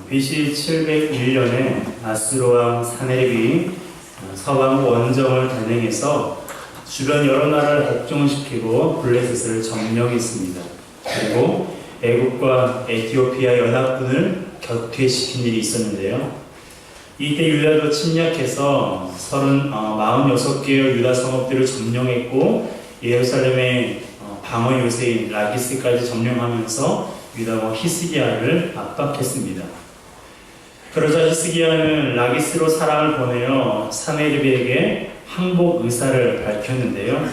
BC 701년에 아수르 왕 사네립이 서방 원정을 단행해서 주변 여러 나라를 복종시키고 블레셋을 점령했습니다. 그리고 애국과 에티오피아 연합군을 격퇴시킨 일이 있었는데요. 이때 유다도 침략해서 46개의 유다 성읍들을 점령했고 예루살렘의 방어 요새인 라기스까지 점령하면서 유다 왕 히스기야를 압박했습니다. 그러자 히스기야는 라기스로 사람을 보내어 사네립에게 항복 의사를 밝혔는데요.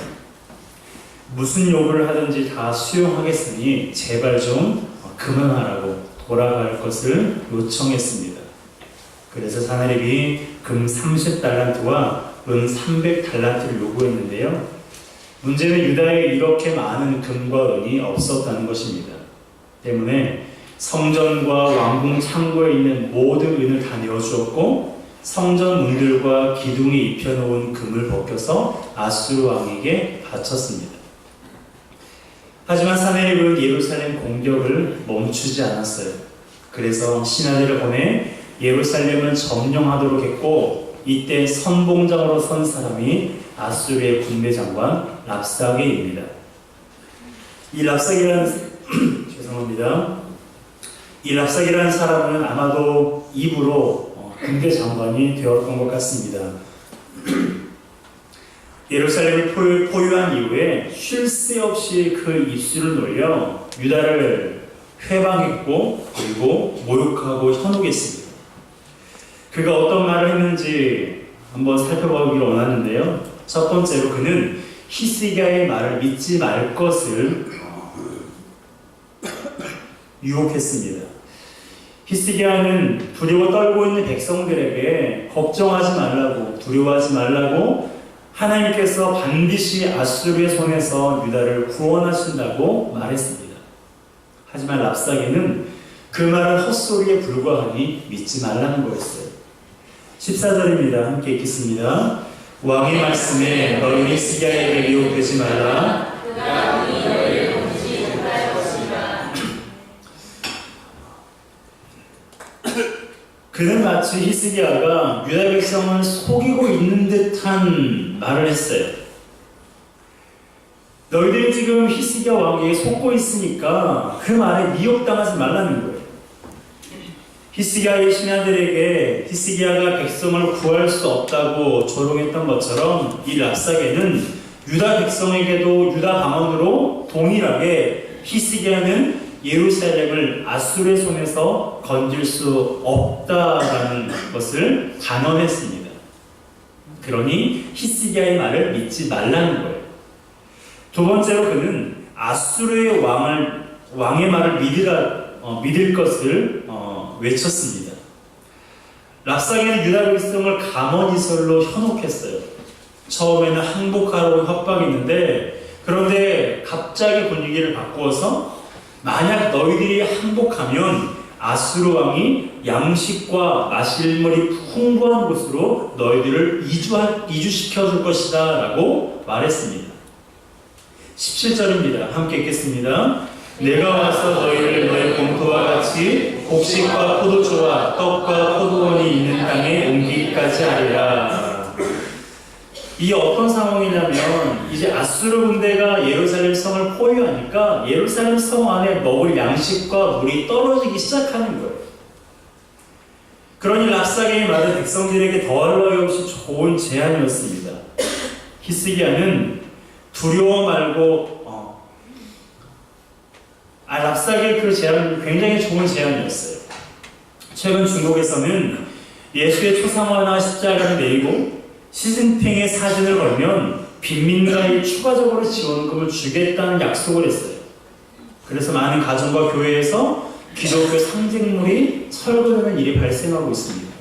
무슨 요구를 하든지 다 수용하겠으니 제발 좀 그만하라고 돌아갈 것을 요청했습니다. 그래서 사네립이 금 30달란트와 은 300달란트를 요구했는데요. 문제는 유다에 이렇게 많은 금과 은이 없었다는 것입니다. 때문에 성전과 왕궁 창고에 있는 모든 은을 다 내어주었고 성전 문들과 기둥에 입혀놓은 금을 벗겨서 아수르 왕에게 바쳤습니다. 하지만 사네립은 예루살렘 공격을 멈추지 않았어요. 그래서 신하들을 보내 예루살렘을 점령하도록 했고 이때 선봉장으로 선 사람이 아수르의 군대 장관 랍사게입니다. 이 랍사게라는 이 랍사게라는 사람은 아마도 입으로 군대 장관이 되었던 것 같습니다. 예루살렘을 포유한 이후에 쉴 새 없이 그 입술을 놀려 유다를 회방했고 그리고 모욕하고 현혹했습니다. 그가 어떤 말을 했는지 한번 살펴보기를 원하는데요. 첫 번째로 그는 히스기야의 말을 믿지 말 것을 유혹했습니다. 히스기야는 두려워 떨고 있는 백성들에게 걱정하지 말라고, 두려워하지 말라고 하나님께서 반드시 아수르의 손에서 유다를 구원하신다고 말했습니다. 하지만 랍사게는 그 말은 헛소리에 불과하니 믿지 말라는 거였어요. 14절입니다. 함께 읽겠습니다. 왕의 말씀에 너희 히스기야에게 미혹되지 말라. 그는 마치 히스기야가 유다 백성을 속이고 있는 듯한 말을 했어요. 너희들이 지금 히스기야 왕에게 속고 있으니까 그 말에 미혹당하지 말라는 거예요. 히스기야의 신하들에게 히스기야가 백성을 구할 수 없다고 조롱했던 것처럼 이 랍사게는 유다 백성에게도 유다 방언으로 동일하게 히스기야는 예루살렘을 아수르의 손에서 건질 수 없다라는 것을 단언했습니다. 그러니 히스기야의 말을 믿지 말라는 거예요. 두 번째로 그는 아수르의 왕의 말을 믿을 것을 외쳤습니다. 랍사게는 유다 백성을 감언이설로 현혹했어요. 처음에는 항복하라고 협박했는데 그런데 갑자기 분위기를 바꾸어서 만약 너희들이 항복하면 아수르 왕이 양식과 마실 물이 풍부한 곳으로 너희들을 이주시켜 줄 것이다 라고 말했습니다. 17절입니다. 함께 읽겠습니다. 내가 와서 너희를 너희 본토와 같이 곡식과 포도주와 떡과 포도원이 있는 땅에 옮기기까지 하리라. 이게 어떤 상황이냐면 이제 아수르 군대가 예루살렘 성을 포위하니까 예루살렘 성 안에 먹을 양식과 물이 떨어지기 시작하는 거예요. 그러니 랍사게의 말은 백성들에게 더할 나위 없이 좋은 제안이었습니다. 히스기야는 두려워 말고 랍사게의 그 제안은 굉장히 좋은 제안이었어요. 최근 중국에서는 예수의 초상화나 십자가를 내리고 시진핑의 사진을 걸면 빈민가에 추가적으로 지원금을 주겠다는 약속을 했어요. 그래서 많은 가정과 교회에서 기독교 상징물이 철거되는 일이 발생하고 있습니다.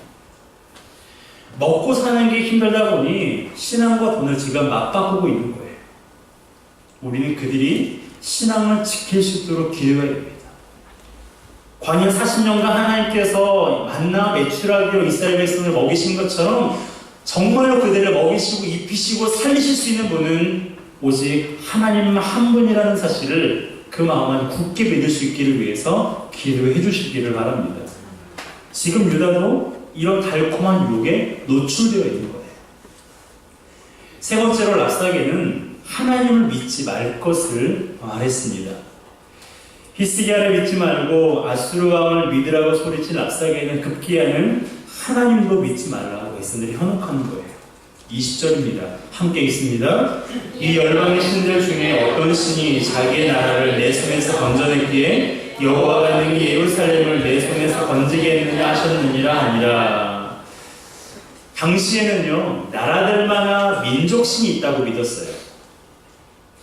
먹고 사는 게 힘들다 보니 신앙과 돈을 지금 맞바꾸고 있는 거예요. 우리는 그들이 신앙을 지킬 수 있도록 기도해야 됩니다. 광야 40년간 하나님께서 만나 메추라기로 이스라엘 백성을 먹이신 것처럼 정말로 그들을 먹이시고 입히시고 살리실 수 있는 분은 오직 하나님 한 분이라는 사실을 그 마음 안에 굳게 믿을 수 있기를 위해서 기도해 주시기를 바랍니다. 지금 유다도 이런 달콤한 유혹에 노출되어 있는 거예요. 세 번째로 랍사게는 하나님을 믿지 말 것을 말했습니다. 히스기야를 믿지 말고 아수르 왕을 믿으라고 소리친 랍사게는 급기야는 하나님도 믿지 말라고 백성들이 현혹하는 거예요. 20절입니다. 함께 읽습니다. 이 열방의 신들 중에 어떤 신이 자기의 나라를 내 손에서 건져냈기에 여호와가 능히 예루살렘을 내 손에서 건지겠느냐 하셨느니라 아니라. 당시에는요, 나라들마다 민족신이 있다고 믿었어요.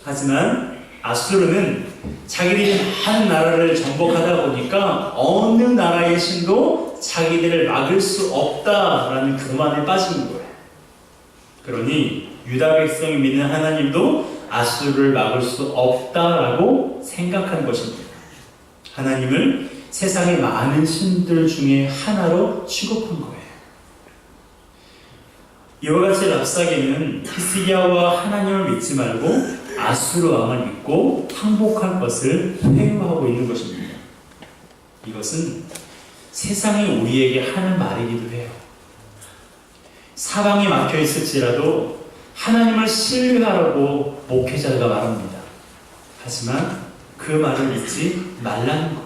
하지만 아수르는 자기들이 한 나라를 정복하다 보니까 어느 나라의 신도 자기들을 막을 수 없다라는 교만에 빠진 거예요. 그러니 유다 백성이 믿는 하나님도 아수르를 막을 수 없다라고 생각한 것입니다. 하나님을 세상의 많은 신들 중에 하나로 취급한 거예요. 이와 같이 랍사게는 히스기야와 하나님을 믿지 말고 아수르 왕을 믿고 항복할 것을 회유하고 있는 것입니다. 이것은 세상이 우리에게 하는 말이기도 해요. 사방이 막혀 있을지라도 하나님을 신뢰하라고 목회자가 말합니다. 하지만 그 말을 믿지 말라는 거예요.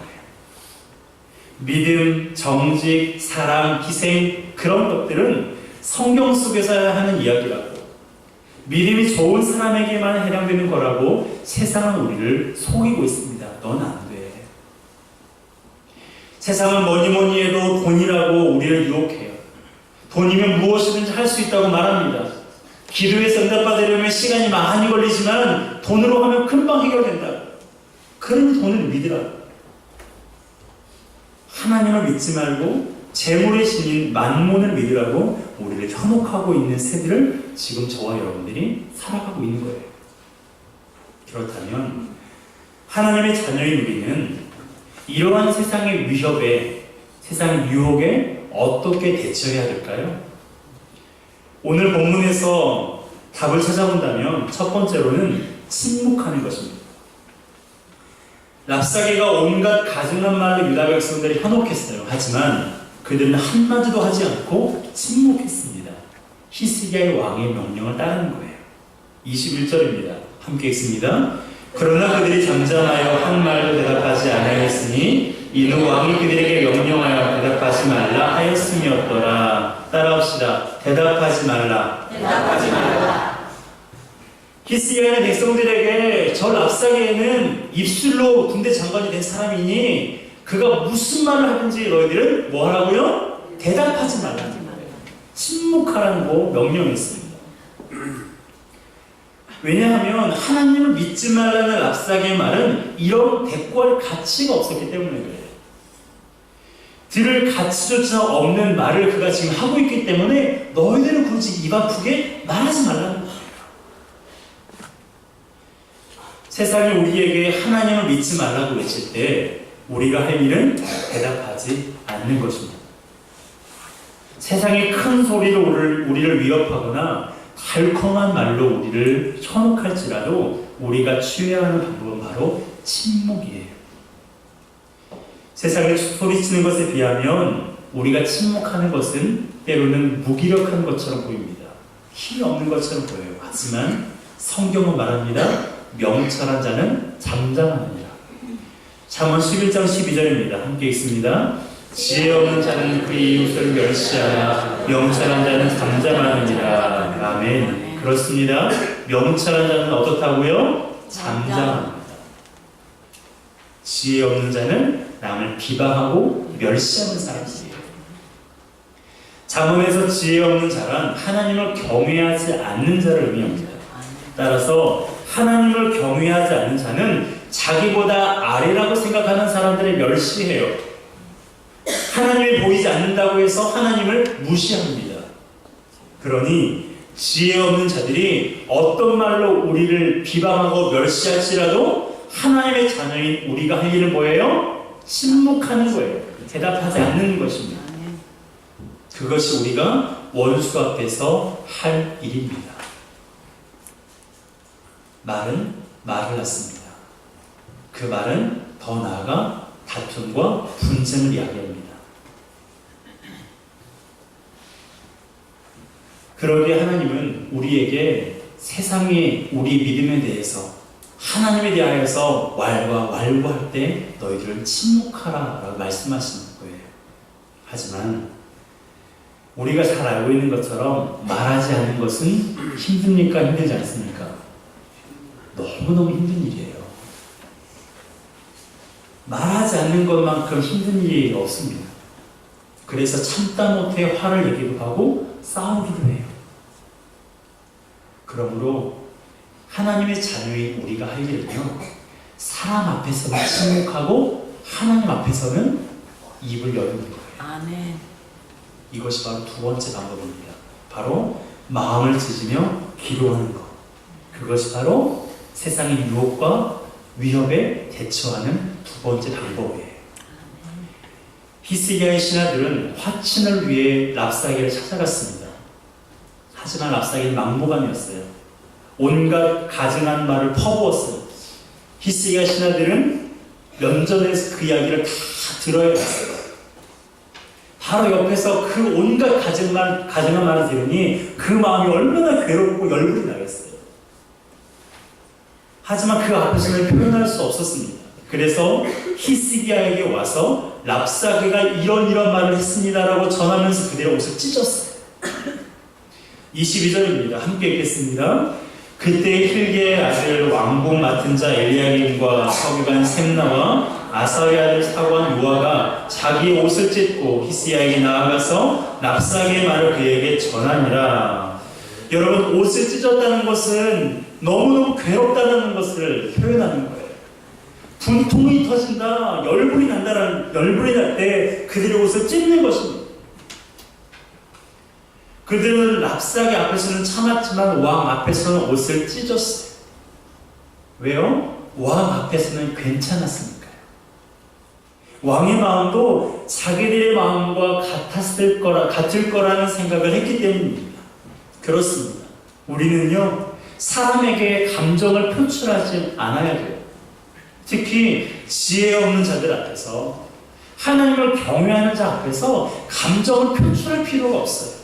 믿음, 정직, 사랑, 희생, 그런 것들은 성경 속에서 하는 이야기라고, 믿음이 좋은 사람에게만 해당되는 거라고 세상은 우리를 속이고 있습니다. 넌 안 돼. 세상은 뭐니 해도 돈이라고 우리를 유혹해요. 돈이면 무엇이든지 할 수 있다고 말합니다. 기도에서 응답받으려면 시간이 많이 걸리지만 돈으로 하면 금방 해결된다. 그러니 돈을 믿으라고. 하나님을 믿지 말고 재물의 신인 만몬을 믿으라고 우리를 현혹하고 있는 세대를 지금 저와 여러분들이 살아가고 있는 거예요. 그렇다면 하나님의 자녀인 우리는 이러한 세상의 위협에, 세상의 유혹에 어떻게 대처해야 될까요? 오늘 본문에서 답을 찾아본다면 첫 번째로는 침묵하는 것입니다. 랍사게가 온갖 가증한 말로 유다 백성들이 현혹했어요. 하지만 그들은 한마디도 하지 않고 침묵했습니다. 히스기야의 왕의 명령을 따르는 거예요. 21절입니다. 함께 읽습니다. 그러나 그들이 잠잠하여 한 말도 대답하지 아니하였으니 이는 왕이 그들에게 명령하여 대답하지 말라 하였음이었더라. 따라합시다. 대답하지 말라. 대답하지 말라. 히스기야의 백성들에게 저 랍사게는 입술로 군대 장관이 된 사람이니 그가 무슨 말을 하든지 너희들은 뭐 하라고요? 대답하지 말라는 거예요. 침묵하라는 거 명령했습니다. 왜냐하면 하나님을 믿지 말라는 랍사게의 말은 이런 대꾸할 가치가 없었기 때문에 그래요. 들을 가치조차 없는 말을 그가 지금 하고 있기 때문에 너희들은 굳이 입 아프게 말하지 말라는 거예요. 세상이 우리에게 하나님을 믿지 말라고 외칠 때 우리가 할 일은 대답하지 않는 것입니다. 세상이 큰 소리로 우리를 위협하거나 달콤한 말로 우리를 현혹할지라도 우리가 취해야 하는 방법은 바로 침묵이에요. 세상이 소리치는 것에 비하면 우리가 침묵하는 것은 때로는 무기력한 것처럼 보입니다. 힘이 없는 것처럼 보여요. 하지만 성경은 말합니다. 명철한 자는 잠잠하느니라. 잠언 11장 12절입니다. 함께 읽습니다. 지혜 없는 자는 그 이웃을 멸시하나 명철한 자는 잠잠하느니라. 아멘. 그렇습니다. 명철한 자는 어떻다고요? 잠잠합니다. 지혜 없는 자는 남을 비방하고 멸시하는 사람이에요. 잠언에서 지혜 없는 자란 하나님을 경외하지 않는 자를 의미합니다. 따라서 하나님을 경외하지 않는 자는 자기보다 아래라고 생각하는 사람들을 멸시해요. 하나님이 보이지 않는다고 해서 하나님을 무시합니다. 그러니 지혜 없는 자들이 어떤 말로 우리를 비방하고 멸시할지라도 하나님의 자녀인 우리가 할 일은 뭐예요? 침묵하는 거예요. 대답하지 않는 것입니다. 그것이 우리가 원수 앞에서 할 일입니다. 말은 말을 낳습니다. 그 말은 더 나아가 다툼과 분쟁을 이야기합니다. 그러기에 하나님은 우리에게 세상의 우리 믿음에 대해서 하나님에 대하여서 왈부할 때 너희들은 침묵하라 라고 말씀하시는 거예요. 하지만 우리가 잘 알고 있는 것처럼 말하지 않는 것은 힘듭니까? 힘들지 않습니까? 너무너무 힘든 일이에요. 말하지 않는 것만큼 힘든 일이 없습니다. 그래서 참다 못해 화를 내기도 하고 싸우기도 해요. 그러므로 하나님의 자녀인 우리가 할 일은요, 사람 앞에서는 침묵하고 하나님 앞에서는 입을 여는 거예요. 아멘. 이것이 바로 두 번째 방법입니다. 바로 마음을 찢으며 기도하는 것. 그것이 바로 세상의 유혹과 위협에 대처하는 두 번째 방법이에요. 히스기야의 신하들은 화친을 위해 랍사게를 찾아갔습니다. 하지만 랍사게는 막무가내였어요. 온갖 가증한 말을 퍼부었어요. 히스기야 신하들은 면전에서 그 이야기를 다 들어야 했어요. 바로 옆에서 그 온갖 가증한 말을 들으니 그 마음이 얼마나 괴롭고 열불이 나겠어요. 하지만 그 앞에서는 표현할 수 없었습니다. 그래서 히스기야에게 와서 랍사게가 이런 말을 했습니다라고 전하면서 그들의 옷을 찢었어요. 22절입니다. 함께 읽겠습니다. 그때 hilge의 아들 왕복 맡은 자 엘리야김과 서기관 셈나와 아사의 아들 사관 요아가 자기 옷을 찢고 히스기야에게 나아가서 랍사게의 말을 그에게 전하니라. 여러분, 옷을 찢었다는 것은 너무너무 괴롭다는 것을 표현하는 거예요. 분통이 터진다, 열불이 날 때 그들의 옷을 찢는 것입니다. 그들은 랍사게 앞에서는 참았지만 왕 앞에서는 옷을 찢었어요. 왜요? 왕 앞에서는 괜찮았으니까요. 왕의 마음도 자기들의 마음과 같을 거라는 생각을 했기 때문입니다. 그렇습니다. 우리는요, 사람에게 감정을 표출하지 않아야 돼요. 특히 지혜 없는 자들 앞에서, 하나님을 경외하는 자 앞에서 감정을 표출할 필요가 없어요.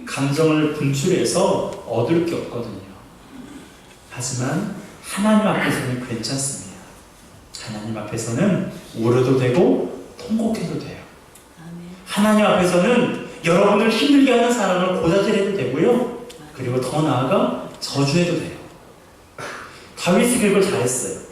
감정을 분출해서 얻을 게 없거든요. 하지만 하나님 앞에서는 괜찮습니다. 하나님 앞에서는 울어도 되고 통곡해도 돼요. 하나님 앞에서는 여러분을 힘들게 하는 사람을 고자질해도 되고요. 그리고 더 나아가 저주해도 돼요. 다윗이 그걸 잘했어요.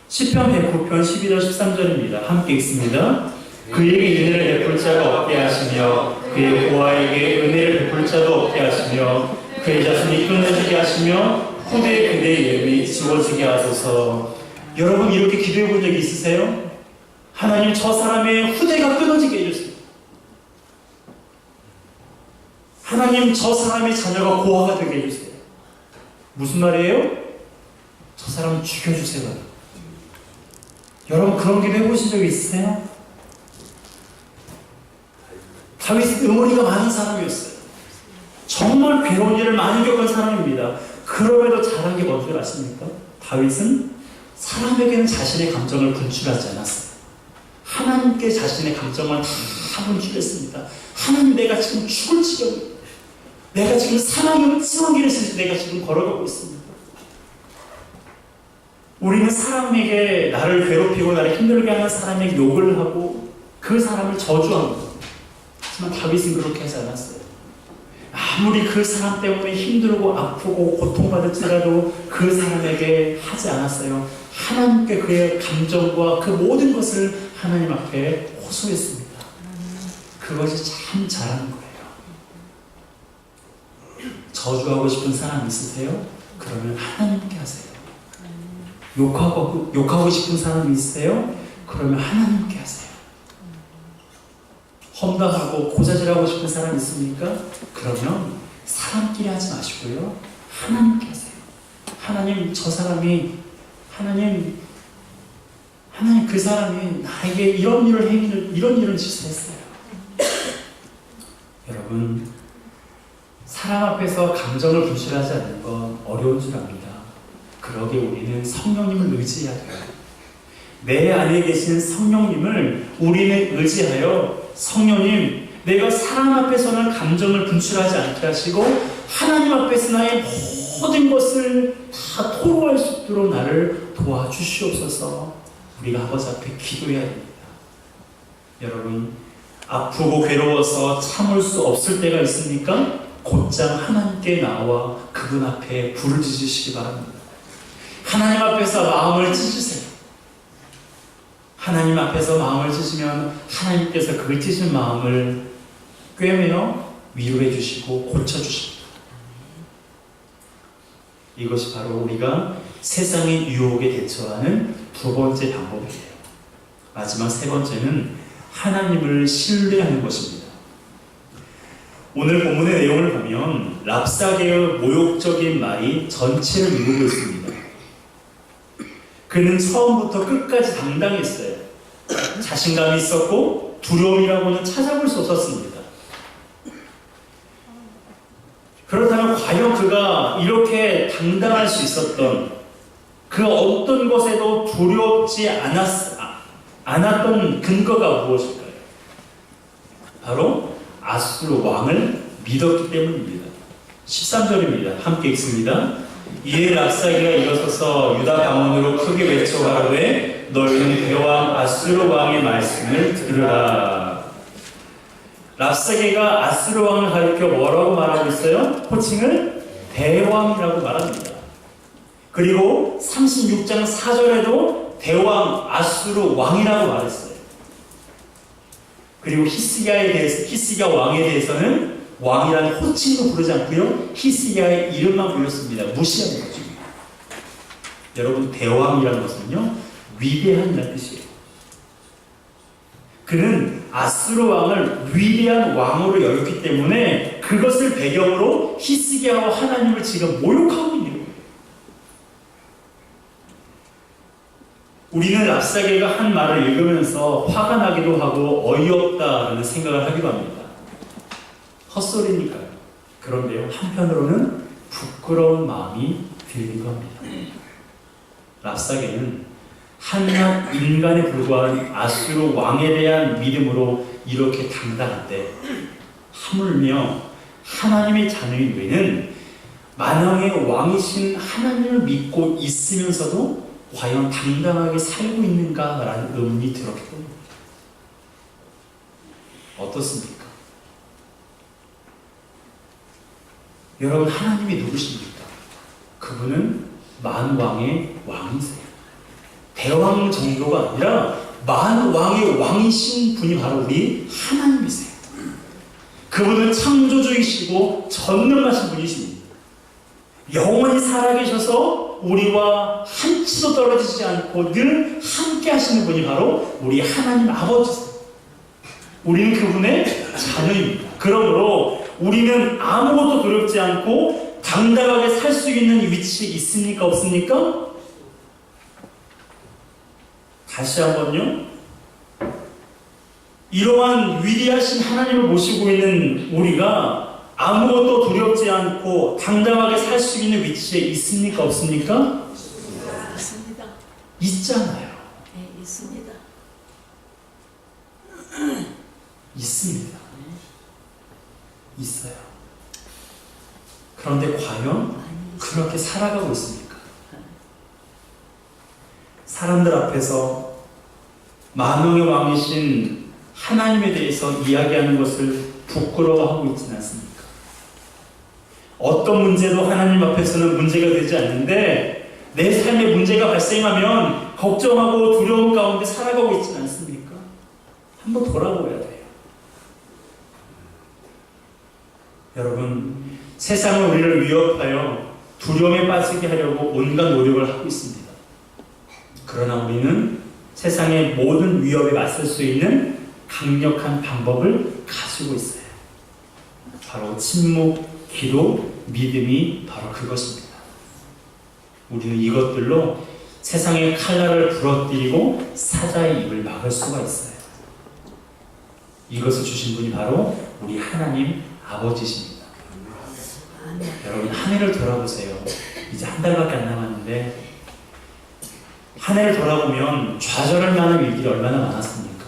시편 109편 12절 13절입니다. 함께 읽습니다. 그에게 은혜를 베풀 자가 없게 하시며 그의 고아에게 은혜를 베풀 자도 없게 하시며 그의 자손이 끊어지게 하시며 후대에 그대의 이름이 지워지게 하소서. 여러분, 이렇게 기도해 본 적이 있으세요? 하나님, 저 사람의 후대가 끊어지게 해주세요. 하나님, 저 사람의 자녀가 고아가 되게 해주세요. 무슨 말이에요? 저 사람 죽여주세요. 여러분, 그런 기도 해보신 적 있으세요? 다윗은 응어리가 많은 사람이었어요. 정말 괴로운 일을 많이 겪은 사람입니다. 그럼에도 잘한 게 뭔 줄 아십니까? 다윗은 사람에게는 자신의 감정을 분출하지 않았어요. 하나님께 자신의 감정을 다 분출했습니다. 하나님, 내가 지금 죽을 지경이에요. 내가 지금 사망의 음침한 길을 내가 지금 걸어가고 있습니다. 우리는 사람에게 나를 괴롭히고 나를 힘들게 하는 사람에게 욕을 하고 그 사람을 저주합니다. 하지만 다윗은 그렇게 하지 않았어요. 아무리 그 사람 때문에 힘들고 아프고 고통받을지라도 그 사람에게 하지 않았어요. 하나님께 그의 감정과 그 모든 것을 하나님 앞에 호소했습니다. 그것이 참 잘하는 거예요. 저주하고 싶은 사람 있으세요? 그러면 하나님께 하세요. 욕하고 싶은 사람 있으세요? 그러면 하나님께 하세요. 험담하고 고자질하고 싶은 사람 있습니까? 그러면 사람끼리 하지 마시고요, 하나님께 하세요. 하나님, 저 사람이, 하나님 그 사람이 나에게 이런 일을 짓했어요. 여러분, 사람 앞에서 감정을 분출하지 않는 건 어려운 줄 압니다. 그러기에 우리는 성령님을 의지해야 돼요. 내 안에 계신 성령님을 우리는 의지하여, 성령님, 내가 사람 앞에서는 감정을 분출하지 않게 하시고 하나님 앞에서 나의 모든 것을 다 토로할 수 있도록 나를 도와주시옵소서. 우리가 아버지 앞에 기도해야 됩니다. 여러분, 아프고 괴로워서 참을 수 없을 때가 있습니까? 곧장 하나님께 나와 그분 앞에 부르짖으시기 바랍니다. 하나님 앞에서 마음을 찢으세요. 하나님 앞에서 마음을 찢으면 하나님께서 그 찢은 마음을 꿰매어 위로해 주시고 고쳐주십니다. 이것이 바로 우리가 세상의 유혹에 대처하는 두 번째 방법이에요. 마지막 세 번째는 하나님을 신뢰하는 것입니다. 오늘 본문의 내용을 보면 랍사게의 모욕적인 말이 전체를 이루고 있습니다. 그는 처음부터 끝까지 당당했어요. 자신감이 있었고 두려움이라고는 찾아볼 수 없었습니다. 그렇다면 과연 그가 이렇게 당당할 수 있었던 그 어떤 것에도 두렵지 않았던 근거가 무엇일까요? 바로 아수르 왕을 믿었기 때문입니다. 13절입니다. 함께 읽습니다. 이에 랍사게가 일어서서 유다 방언으로 크게 외쳐 가로되 너희는 대왕 아수르 왕의 말씀을 들으라. 랍사게가 아수르 왕을 가리켜 뭐라고 말하고 있어요? 호칭을 대왕이라고 말합니다. 그리고 36장 4절에도 대왕 아수르 왕이라고 말했어요. 그리고 히스기야 왕에 대해서는 왕이라는 호칭도 부르지 않고요, 히스기야의 이름만 불렀습니다. 무시하는 거죠. 여러분, 대왕이라는 것은요, 위대한다는 뜻이에요. 그는 아수르 왕을 위대한 왕으로 여겼기 때문에 그것을 배경으로 히스기야와 하나님을 지금 모욕하고 있는 거예요. 우리는 랍사게가 한 말을 읽으면서 화가 나기도 하고 어이없다라는 생각을 하기도 합니다. 헛소리니까요. 그런데요, 한편으로는 부끄러운 마음이 들기도 합니다. 랍사게는 한낱 인간에 불과한 아수르 왕에 대한 믿음으로 이렇게 당당한데, 하물며 하나님의 자녀인 우리는 만왕의 왕이신 하나님을 믿고 있으면서도 과연 당당하게 살고 있는가라는 의문이 들었기 때문입니다. 어떻습니까? 여러분, 하나님이 누구십니까? 그분은 만왕의 왕이세요. 대왕 정도가 아니라 만왕의 왕이신 분이 바로 우리 하나님이세요. 그분은 창조주이시고 전능하신 분이십니다. 영원히 살아계셔서 우리와 한치도 떨어지지 않고 늘 함께 하시는 분이 바로 우리 하나님 아버지세요. 우리는 그분의 자녀입니다. 그러므로 우리는 아무것도 두렵지 않고 당당하게 살 수 있는 위치에 있습니까? 없습니까? 다시 한번요. 이러한 위대하신 하나님을 모시고 있는 우리가 아무것도 두렵지 않고 당당하게 살 수 있는 위치에 있습니까? 없습니까? 있습니다. 있잖아요. 네, 있습니다. 있습니다. 있어요. 그런데 과연 그렇게 살아가고 있습니까? 사람들 앞에서 만왕의 왕이신 하나님에 대해서 이야기하는 것을 부끄러워하고 있지는 않습니까? 어떤 문제도 하나님 앞에서는 문제가 되지 않는데 내 삶에 문제가 발생하면 걱정하고 두려움 가운데 살아가고 있지는 않습니까? 한번 돌아보아야 돼요. 여러분, 세상은 우리를 위협하여 두려움에 빠지게 하려고 온갖 노력을 하고 있습니다. 그러나 우리는 세상의 모든 위협에 맞설 수 있는 강력한 방법을 가지고 있어요. 바로 침묵, 기도, 믿음이 바로 그것입니다. 우리는 이것들로 세상의 칼날을 부러뜨리고 사자의 입을 막을 수가 있어요. 이것을 주신 분이 바로 우리 하나님 아버지십니다. 여러분, 한 해를 돌아보세요. 이제 한 달밖에 안 남았는데 한 해를 돌아보면 좌절할 만한 일들이 얼마나 많았습니까?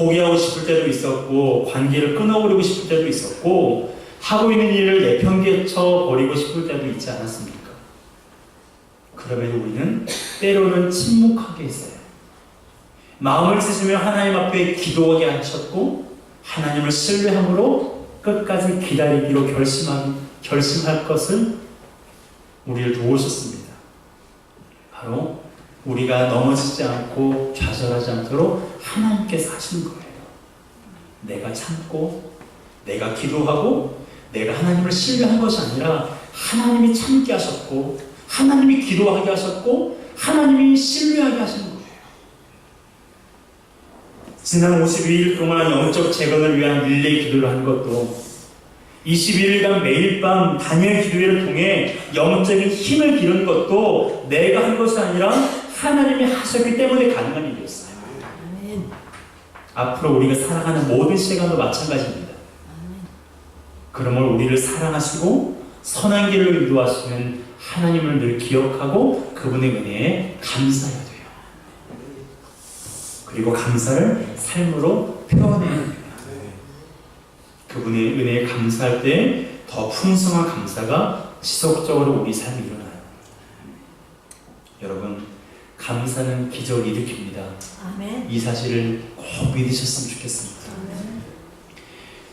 포기하고 싶을 때도 있었고 관계를 끊어버리고 싶을 때도 있었고 하고 있는 일을 내팽개쳐 버리고 싶을 때도 있지 않았습니까? 그럼에도 우리는 때로는 침묵하게 했어요. 마음을 쓰시며 하나님 앞에 기도하게 하셨고 하나님을 신뢰함으로 끝까지 기다리기로 결심할 것을 우리를 도우셨습니다. 바로 우리가 넘어지지 않고 좌절하지 않도록 하나님께서 하시는 거예요. 내가 참고 내가 기도하고 내가 하나님을 신뢰한 것이 아니라 하나님이 참게 하셨고 하나님이 기도하게 하셨고 하나님이 신뢰하게 하시는 거예요. 지난 52일 동안 영적 재건을 위한 릴레이 기도를 한 것도 21일간 매일 밤 단일 기도회를 통해 영적인 힘을 기른 것도 내가 한 것이 아니라 하나님이 하셨기 때문에 가능한 일이었어요. 아멘. 앞으로 우리가 살아가는 모든 시간도 마찬가지입니다. 아멘. 그러므로 우리를 사랑하시고 선한 길을 인도하시는 하나님을 늘 기억하고 그분의 은혜에 감사해야 돼요. 그리고 감사를 삶으로 표현해야 됩니다. 그분의 은혜에 감사할 때 더 풍성한 감사가 지속적으로 우리 삶에 일어나요. 여러분, 감사는 기적을 일으킵니다. 아멘. 이 사실을 꼭 믿으셨으면 좋겠습니다. 아멘.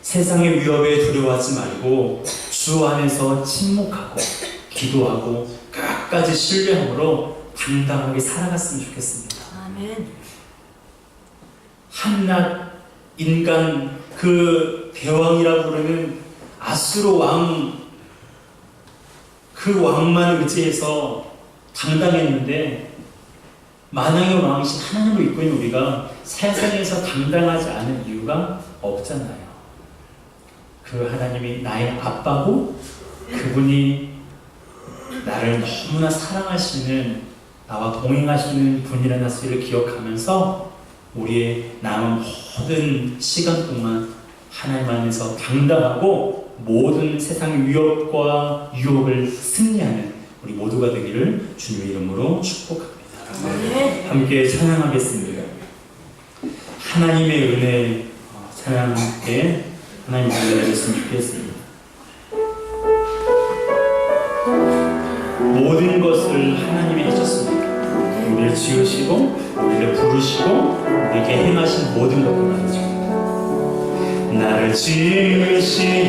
세상의 위협에 두려워하지 말고 주 안에서 침묵하고 기도하고 끝까지 신뢰함으로 당당하게 살아갔으면 좋겠습니다. 아멘. 한낱 인간 그 대왕이라고 부르는 아수르 왕, 그 왕만 의지해서 당당했는데 만왕의 왕이신 하나님을 믿고 있는 우리가 세상에서 당당하지 않은 이유가 없잖아요. 그 하나님이 나의 아빠고 그분이 나를 너무나 사랑하시는 나와 동행하시는 분이라는 사실을 기억하면서 우리의 남은 모든 시간 동안 하나님 안에서 당당하고 모든 세상 위협과 유혹을 승리하는 우리 모두가 되기를 주님의 이름으로 축복합니다. 아멘. 함께 찬양하겠습니다. 하나님의 은혜 찬양함께 하나님 은혜였으면 좋겠습니다. 모든 것을 하나님이 해줬습니다. 우리를 지으시고 우리를 부르시고 우리에게 행하신 모든 것들 말이죠. 나를 지으시